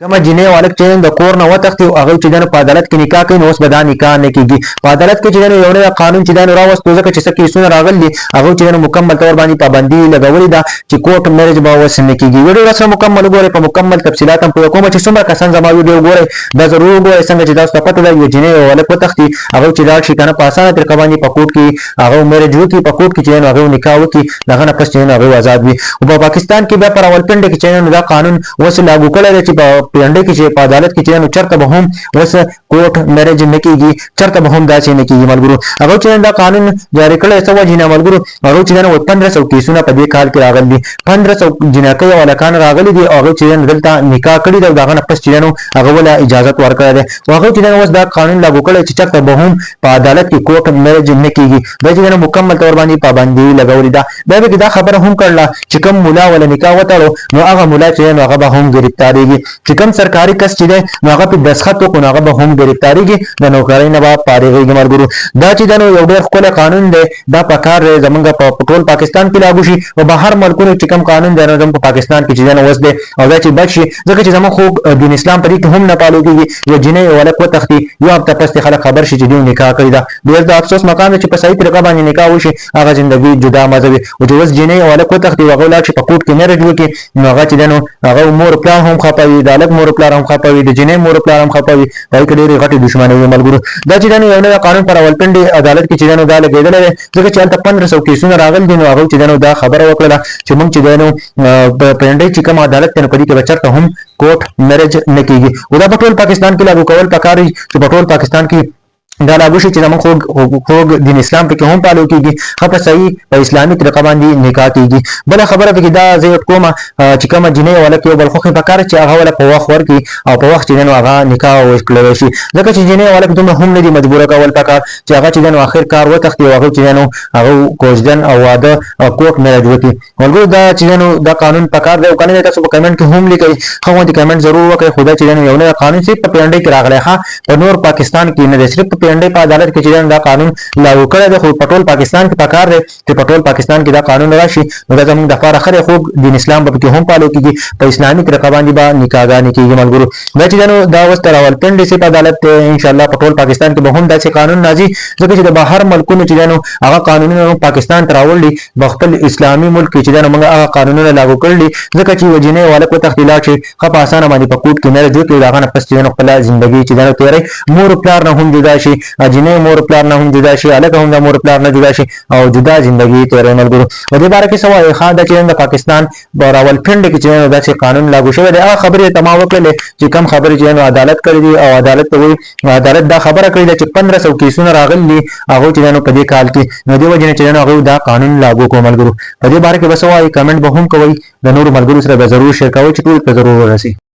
کومه جنې والک چې د کور نه وتښتي او هغه چې دنه په عدالت کې نکاح کوي نو اوس به دا نکاح نه کیږي په عدالت کې چې دنه یو نه قانون چې دنه راوستو ځکه چې څه کیسونه راغلي هغه چې دنه مکمل تور باندې پابندي لګولې ده چې کوټ میرج به وس نه کیږي ویډیو سره مکمل وګورئ په مکمل تفصيلات هم په کومه چې څومره کسان زما ویډیو وګورئ دا ضرور وګورئ څنګه چې تاسو ته پته ده یو جنې والک وتښتي هغه چې دا شي کنه په اسانه طریقه باندې په کوټ کې هغه میرج وکړي په کوټ کې چې هغه نکاح وکړي دغه نه پس چې هغه آزاد وي او په پاکستان کې بیا پر اولپنډ کې چې دا قانون وس لاګو کړی دی چې په پنډه کې چې په عدالت کې چې چرته به هم وس کوټ میرج نه کیږي چرته به هم داسې نه کیږي ملګرو هغه چې دا قانون جاری کړی څه وجه نه ملګرو هغه چې 1500 کیسونه په دې کال کې راغلي 1500 جنکې او لکان راغلي دي هغه چې دلته نکاح کړی دی دغه نه پس چې هغه ولا اجازه ورکړه ده هغه چې وس دا قانون لاګو کړی چې چرته به هم په عدالت کې کوټ میرج نه کیږي دا چې مکمل تور باندې پابندي لګولې ده به دا خبره هم کړله چې کوم مولا ولا نکاح وتاړو نو هغه مولا چې هغه به هم گرفتاریږي چې کوم سرکاري کس چې دی نو هغه په دسخط وکړو هغه به هم گرفتاریږي د نوکرۍ نه به فارغېږي ملګرو دا چې یو ډېر ښکلی قانون دی دا په کار دی زمونږ په ټول پاکستان کې لاګو شي او بهر ملکونو چې کوم قانون دی نو زموږ په پاکستان کې چې دی اوس دی او دا چې بچ شي ځکه چې زموږ خو دین اسلام په دې کې هم نه پالو کېږي یو جنۍ ولک وتښتي یو هفته پس خلک خبر شي چې دوی نکاح کړې ده ډېر د افسوس مقام دی چې په صحیح طریقه باندې نکاح وشي هغه زندګي جدا مزه وي او چې اوس جنۍ ولک وتښتي هغه لاړ شي په کوټ کې میرج وکړي نو هغه چې دی نو هغه مور پلار هم خفه وي د هلک مور پلار هم خفه وي د جنۍ مور پلار هم خفه وي پای کې ډېرې غټې دښمنۍ وي ملګرو دا چې دی یو نوی قانون پر اولپنډې عدالت کې چې دی دا لګېدلی دی ځکه چې هلته 1500 کیسونه راغلي دي نو هغه چې دی دا خبره وکړله چې موږ چې دی نو په پنډۍ چې کوم عدالت دی نو په دې کې به چېرته هم کوټ میرج نه کېږي او دا په ټول پاکستان کې لاګو کول پکار دي چې په ټول پاکستان کې دا لاګو شي چې زموږ خوږ دین اسلام پکې هم پالو کېږي ښه په صحیح په اسلامي طریقه باندې نکاح کېږي بله خبره پکې دا زه کومه چې کومه جنۍ ولک یو بل خوښې پکار چې هغه وله په وخت ورکړي او په وخت چې دی نو هغه نکاح وکړلی شي ځکه چې جنۍ ولک دومره هم نه دي مجبوره کول پکار چې هغه چې دی نو آخر کار وتښتي او هغه چې دی نو هغه کوژدن او واده کوټ میرج وکړي ملګرو دا چې دی نو دا قانون پکار دی او که نه تاسو په کمنټ کې هم لیکئ ښه غوندې کمنټ ضرور وکړئ خو دا چې دی نو یو نوی قانون صرف په پنډۍ کې راغلی ښه په نور پاکستان کې نه دی صرف په پنډۍ په عدالت کې چې دا قانون لاګو کړی دی خو په ټول پاکستان کې پکار دی چې په ټول پاکستان کې دا قانون راشي نو دا زموږ دپاره ښه خوږ دین اسلام به پکې هم پالو کېږي په اسلامي طریقه باندې به نکاحګانې کېږي ملګرو دا چې دی دا اوس تر راولپنډۍ صرف عدالت دی انشاءالله په ټول پاکستان کې به هم داسې قانون راځي ځکه چې د بهر ملکونو چې دی نو هغه قانونونه پاکستان ته راوړي په خپل اسلامي ملک کې چې دی نو موږ هغه قانونونه لاګو کړلي ځکه چې یو جنۍ ولک وتښتي لاړ شي ښه په اسانه باندې په کوټ کې میرج وکړي د هغه نه پس چې دی نو خپله زندګي چې دی نو تېروي مور پلار نه هم جدا شي جنۍ مور پلار نه هم جدا شي هلک هم د مور پلار نه جدا شي او جدا زندګي تېروي ملګرو په دې باره کې څه وایي ښه دا چې د پاکستان په راولپنډۍ کې چې دی نو داسې قانون لاګو شوی دی هغه خبرې یې تما وکړلې چې کوم خبرې چې دی نو عدالت کړې دي او عدالت ته وایي عدالت دا خبره کړې ده چې 1500 کیسونه راغلي دي هغو چې دی نو په دې کال کې نو دې وجې نه چې دی نو هغوی دا قانون لاګو کړو ملګرو په دې باره کې به څه وایي کمنټ به هم کوئ د نورو ملګرو سره به ضرور شیر کوئ چې ټولو ته ضرور ورسي